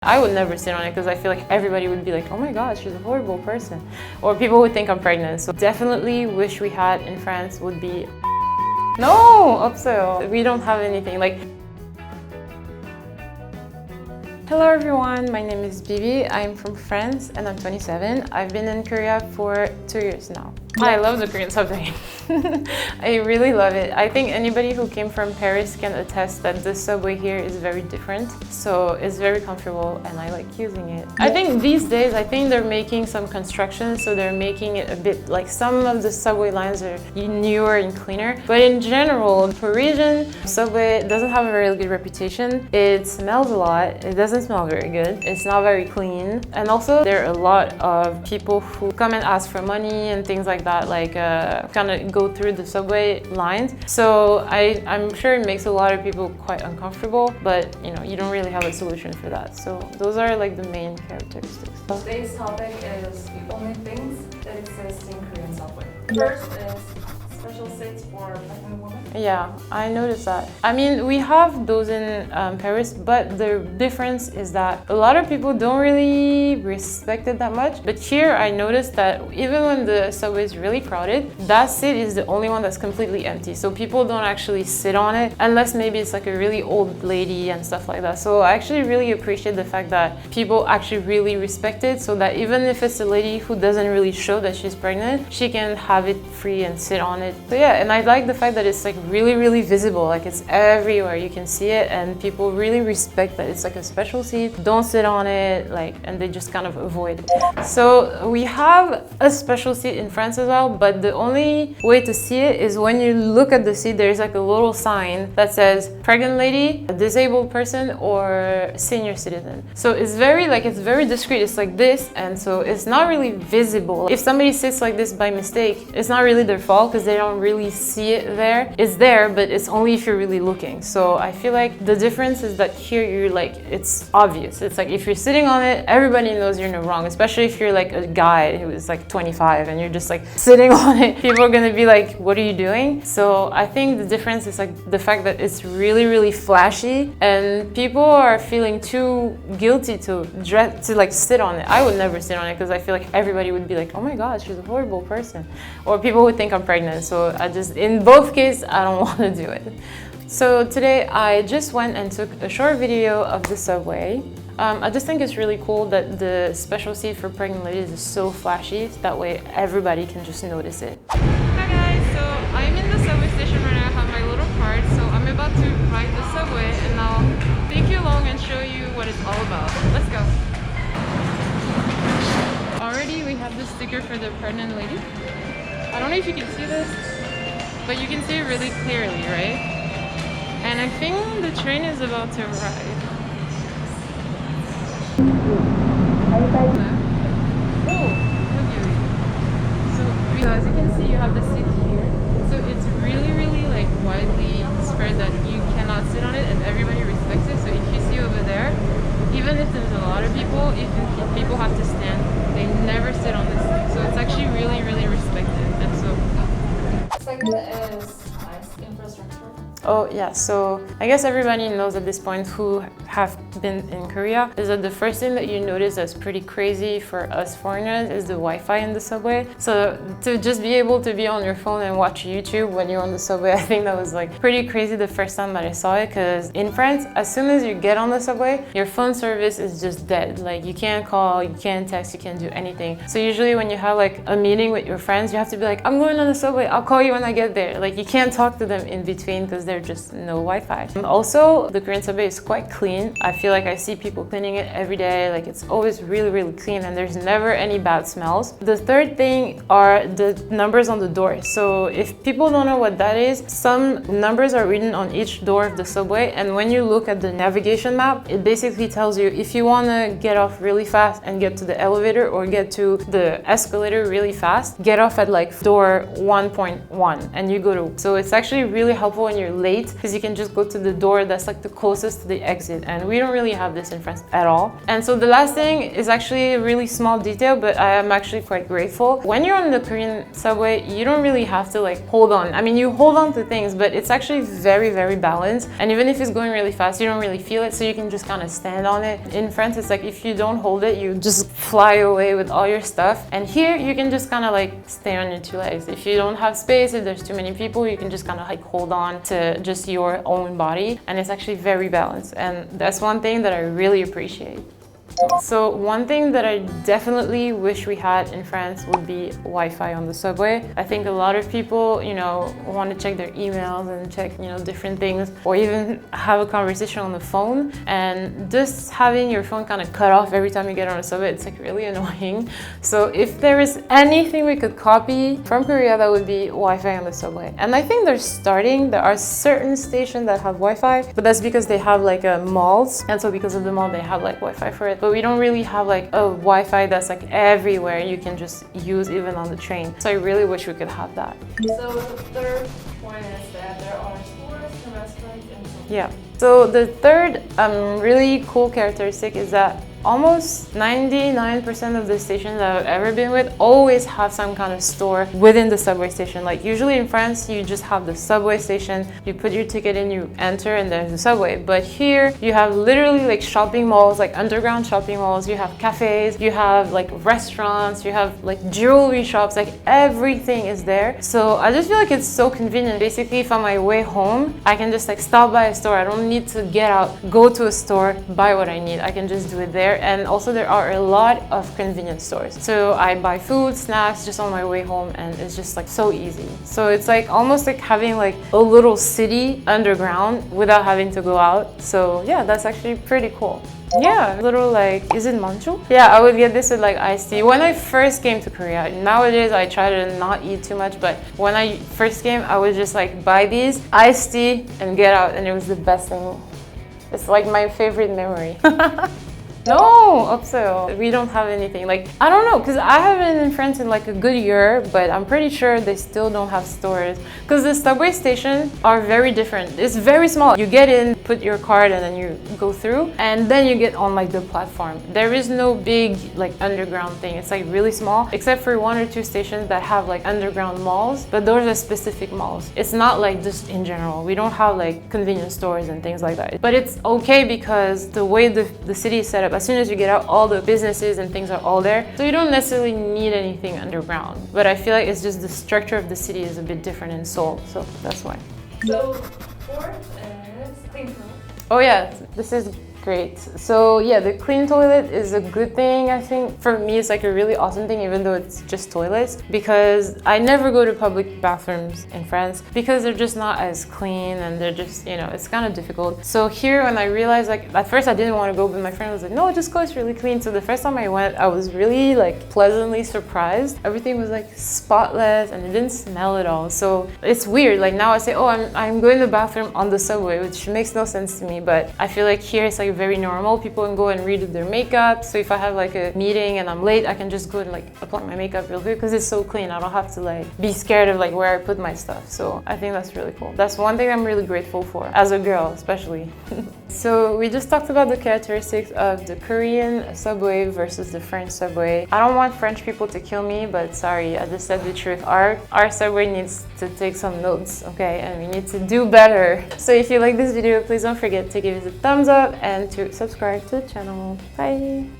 I would never sit on it because I feel like everybody would be like, oh my god, she's a horrible person. Or people would think I'm pregnant. So definitely wish we had in France would be no, upsell. We don't have anything like. Hello everyone, my name is Bibi. I'm from France and I'm 27. I've been in Korea for 2 years now. I love the Korean subway. I really love it. I think anybody who came from Paris can attest that the subway here is very different. So it's very comfortable and I like using it. I think these days, they're making some construction, so they're making it a bit like some of the subway lines are newer and cleaner. But in general, Parisian subway doesn't have a very good reputation. It smells a lot. It doesn't smell very good. It's not very clean. And also there are a lot of people who come and ask for money and things like that, like kind of go through the subway lines. So I'm sure it makes a lot of people quite uncomfortable, but you don't really have a solution for that. So those are like the main characteristics. Today's topic is the only things that exist in Korean subway. First is special seats for pregnant women. Yeah, I noticed that. I mean, we have those in Paris, but the difference is that a lot of people don't really respect it that much. But here I noticed that even when the subway is really crowded, that seat is the only one that's completely empty. So people don't actually sit on it unless maybe it's like a really old lady and stuff like that. So I actually really appreciate the fact that people actually really respect it, so that even if it's a lady who doesn't really show that she's pregnant, she can have it free and sit on it. So yeah, and I like the fact that it's like really visible, like it's everywhere, you can see it, and people really respect that it's like a special seat. Don't sit on it, like, and they just kind of avoid it. So we have a special seat in France as well, but the only way to see it is when you look at the seat, there's like a little sign that says pregnant lady, a disabled person, or senior citizen. So it's very discreet. It's like this, and so it's not really visible. If somebody sits like this by mistake, it's not really their fault because they don't really see it there. It's there, but it's only if you're really looking. So I feel like the difference is that here you're like, it's obvious. It's like if you're sitting on it, everybody knows you're in the wrong, especially if you're like a guy who is like 25 and you're just like sitting on it. People are gonna be like, what are you doing? So I think the difference is like the fact that it's really flashy and people are feeling too guilty to like sit on it. I would never sit on it because I feel like everybody would be like, oh my god, she's a horrible person. Or people would think I'm pregnant. So I just, in both cases, I don't want to do it. So today I just went and took a short video of the subway. I just think it's really cool that the special seat for pregnant ladies is so flashy, so that way everybody can just notice it. Hi guys, so I'm in the subway station right now. I have my little card, so I'm about to ride the subway and I'll take you along and show you what it's all about. Let's go. Already we have the sticker for the pregnant lady. I don't know if you can see this, but you can see it really clearly, right? And I think the train is about to arrive. So as you can see, you have the seat here. So it's really like widely spread that you cannot sit on it and everybody respects it. So if you see over there, even if there's a lot of people, if people have to stand, they never sit on this thing. So it's actually really respected. And so Second is nice infrastructure. oh yeah, so I guess everybody knows at this point who have been in Korea is that the first thing that you notice that's pretty crazy for us foreigners is the Wi-Fi in the subway. So to just be able to be on your phone and watch YouTube when you're on the subway, I think that was like pretty crazy the first time that I saw it, because in France, as soon as you get on the subway, your phone service is just dead. Like you can't call, you can't text, you can't do anything. So usually when you have like a meeting with your friends, you have to be like, I'm going on the subway, I'll call you when I get there. Like you can't talk to them in between because there's just no Wi-Fi. Also, the Korean subway is quite clean. I feel like I see people cleaning it every day. Like it's always really clean and there's never any bad smells. The third thing are the numbers on the door. So if people don't know what that is, some numbers are written on each door of the subway, and when you look at the navigation map, it basically tells you if you want to get off really fast and get to the elevator or get to the escalator really fast, get off at like door 1.1 and you go to. So it's actually really helpful when you're late because you can just go to the door that's like the closest to the exit and we don't really have this in France at all. And so the last thing is actually a really small detail, but I am actually quite grateful. When you're on the Korean subway, you don't really have to like hold on. I mean, you hold on to things, but it's actually very, very balanced. And even if it's going really fast, you don't really feel it, so you can just kind of stand on it. In France, it's like if you don't hold it, you just fly away with all your stuff. And here, you can just kind of like stay on your two legs. If you don't have space, if there's too many people, you can just kind of like hold on to just your own body. And it's actually very balanced. And that's one thing that I really appreciate. So one thing that I definitely wish we had in France would be Wi-Fi on the subway. I think a lot of people, want to check their emails and check, different things, or even have a conversation on the phone. And just having your phone kind of cut off every time you get on a subway, it's like really annoying. So if there is anything we could copy from Korea, that would be Wi-Fi on the subway. And I think there are certain stations that have Wi-Fi, but that's because they have like malls. And so because of the mall, they have like Wi-Fi for it. But we don't really have like a Wi-Fi that's like everywhere you can just use even on the train. So I really wish we could have that. So the third point is that there are stores and restaurants and so on. Yeah. So the third really cool characteristic is that almost 99% of the stations that I've ever been with always have some kind of store within the subway station. Like usually in France, you just have the subway station, you put your ticket in, you enter, and there's the subway. But here, you have literally like shopping malls, like underground shopping malls, you have cafes, you have like restaurants, you have like jewelry shops, like everything is there. So I just feel like it's so convenient. Basically, if on my way home, I can just like stop by a store. I don't need to get out, go to a store, buy what I need. I can just do it there. And also there are a lot of convenience stores. So I buy food, snacks just on my way home, and it's just like so easy. So it's like almost like having like a little city underground without having to go out. So yeah, that's actually pretty cool. Yeah, a little like, is it manju? Yeah, I would get this with like iced tea. When I first came to Korea, nowadays I try to not eat too much, but when I first came, I would just like buy these iced tea and get out, and it was the best thing. It's like my favorite memory. No, upsell. We don't have anything. Like, I don't know, because I haven't been in France in like a good year, but I'm pretty sure they still don't have stores. Because the subway stations are very different. It's very small. You get in, put your card, and then you go through, and then you get on like the platform. There is no big like underground thing. It's like really small, except for 1 or 2 stations that have like underground malls, but those are specific malls. It's not like just in general. We don't have like convenience stores and things like that. But it's okay because the way the city is set up, as soon as you get out, all the businesses and things are all there. So you don't necessarily need anything underground. But I feel like it's just the structure of the city is a bit different in Seoul. So that's why. So fourth is clean room. Oh yeah, this is great. So yeah, the clean toilet is a good thing. I think for me it's like a really awesome thing, even though it's just toilets, because I never go to public bathrooms in France because they're just not as clean, and they're just, it's kind of difficult. So here, when I realized, like at first I didn't want to go, but my friend was like, no, just go, it's really clean. So the first time I went, I was really like pleasantly surprised. Everything was like spotless and it didn't smell at all. So it's weird. Like now I say, oh, I'm going to the bathroom on the subway, which makes no sense to me, but I feel like here it's like very normal. People can go and redo their makeup. So if I have like a meeting and I'm late, I can just go and like apply my makeup real quick because it's so clean. I don't have to like be scared of like where I put my stuff. So I think that's really cool. That's one thing I'm really grateful for, as a girl especially. So we just talked about the characteristics of the Korean subway versus the French subway. I don't want French people to kill me, but sorry, I just said the truth. Our subway needs to take some notes, okay? And we need to do better. So if you like this video, please don't forget to give it a thumbs up and to subscribe to the channel. Bye!